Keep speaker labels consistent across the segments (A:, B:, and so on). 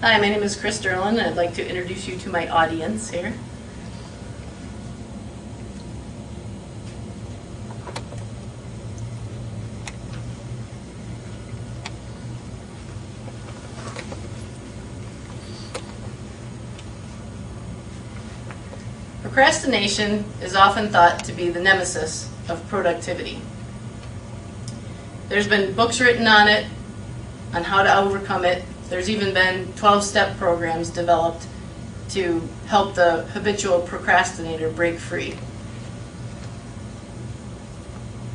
A: Hi, my name is Chris Derlin, and I'd like to introduce you to my audience here. Procrastination is often thought to be the nemesis of productivity. There's been books written on it, on how to overcome it. There's even been 12-step programs developed to help the habitual procrastinator break free.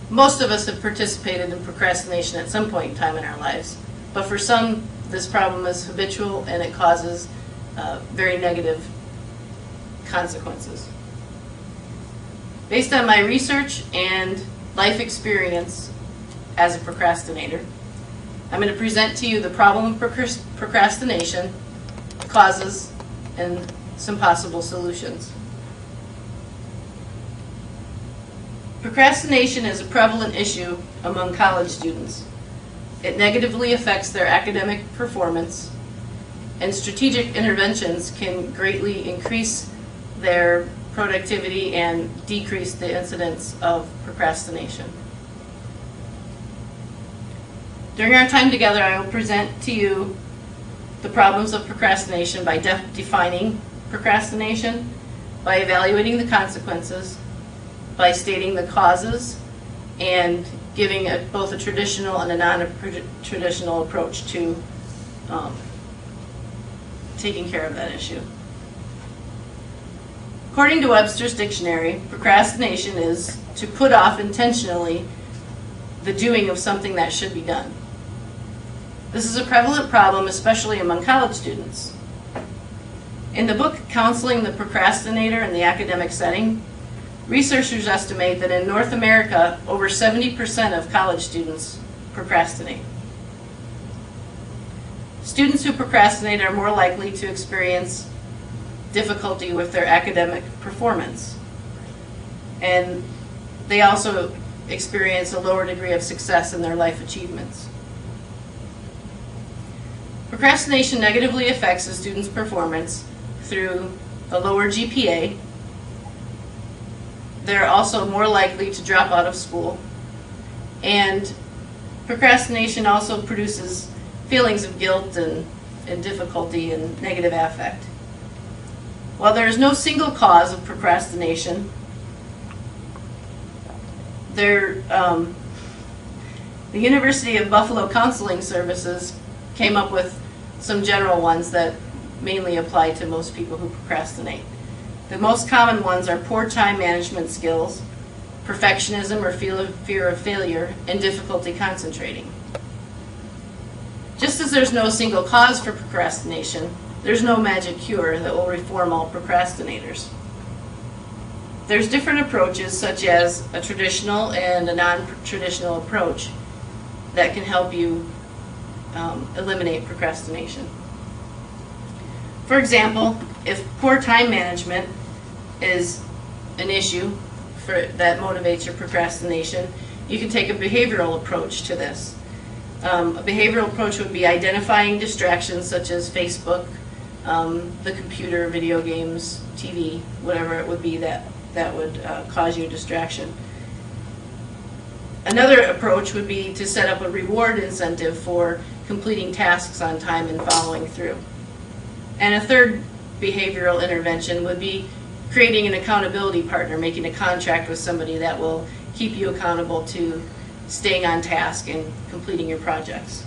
A: Most of us have participated in procrastination at some point in time in our lives, but for some, this problem is habitual and it causes very negative consequences. Based on my research and life experience as a procrastinator, I'm going to present to you the problem of procrastination, causes, and some possible solutions. Procrastination is a prevalent issue among college students. It negatively affects their academic performance, and strategic interventions can greatly increase their productivity and decrease the incidence of procrastination. During our time together, I will present to you the problems of procrastination by defining procrastination, by evaluating the consequences, by stating the causes, and giving both a traditional and a non-traditional approach to taking care of that issue. According to Webster's dictionary, procrastination is to put off intentionally the doing of something that should be done. This is a prevalent problem, especially among college students. In the book Counseling the Procrastinator in the Academic Setting, researchers estimate that in North America, over 70% of college students procrastinate. Students who procrastinate are more likely to experience difficulty with their academic performance, and they also experience a lower degree of success in their life achievements. Procrastination negatively affects a student's performance through a lower GPA. They're also more likely to drop out of school, and procrastination also produces feelings of guilt and difficulty and negative affect. While there is no single cause of procrastination, the University of Buffalo Counseling Services came up with some general ones that mainly apply to most people who procrastinate. The most common ones are poor time management skills, perfectionism or fear of failure, and difficulty concentrating. Just as there's no single cause for procrastination, there's no magic cure that will reform all procrastinators. There's different approaches, such as a traditional and a non-traditional approach, that can help you eliminate procrastination. For example, if poor time management is an issue that motivates your procrastination, you can take a behavioral approach to this. A behavioral approach would be identifying distractions such as Facebook, the computer, video games, TV, whatever it would be that would cause you a distraction. Another approach would be to set up a reward incentive for completing tasks on time and following through. And a third behavioral intervention would be creating an accountability partner, making a contract with somebody that will keep you accountable to staying on task and completing your projects.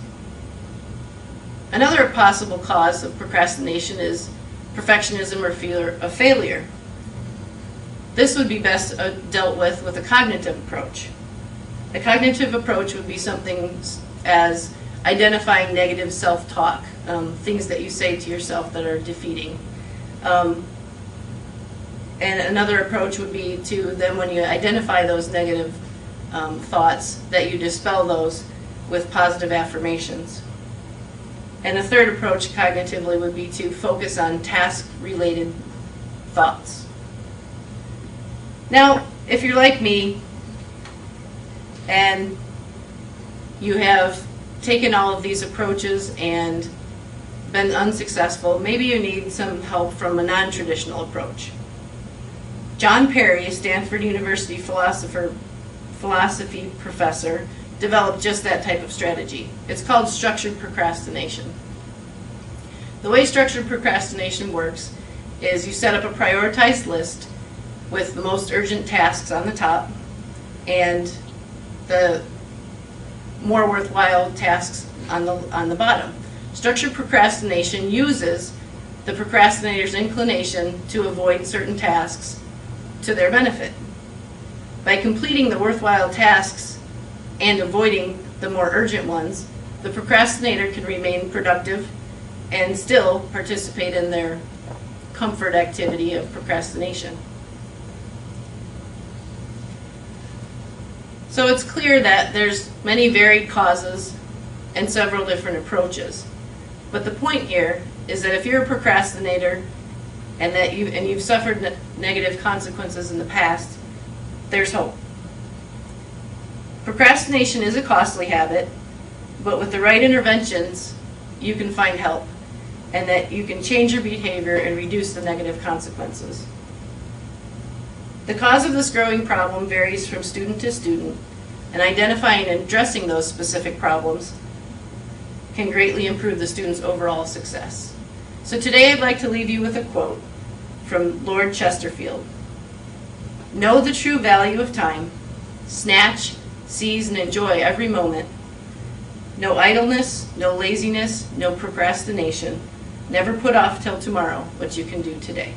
A: Another possible cause of procrastination is perfectionism or fear of failure. This would be best dealt with a cognitive approach. A cognitive approach would be something as identifying negative self-talk, things that you say to yourself that are defeating. And another approach would be to then, when you identify those negative thoughts, that you dispel those with positive affirmations. And a third approach cognitively would be to focus on task-related thoughts. Now, if you're like me and you have taken all of these approaches and been unsuccessful, maybe you need some help from a non-traditional approach. John Perry, a Stanford University philosophy professor, developed just that type of strategy. It's called structured procrastination. The way structured procrastination works is you set up a prioritized list with the most urgent tasks on the top and the more worthwhile tasks on the bottom. Structured procrastination uses the procrastinator's inclination to avoid certain tasks to their benefit. By completing the worthwhile tasks and avoiding the more urgent ones, the procrastinator can remain productive and still participate in their comfort activity of procrastination. So it's clear that there's many varied causes and several different approaches. But the point here is that if you're a procrastinator and that you've suffered negative consequences in the past, there's hope. Procrastination is a costly habit, but with the right interventions, you can find help, and that you can change your behavior and reduce the negative consequences. The cause of this growing problem varies from student to student, and identifying and addressing those specific problems can greatly improve the student's overall success. So today I'd like to leave you with a quote from Lord Chesterfield. "Know the true value of time, snatch, seize, and enjoy every moment. No idleness, no laziness, no procrastination. Never put off till tomorrow what you can do today."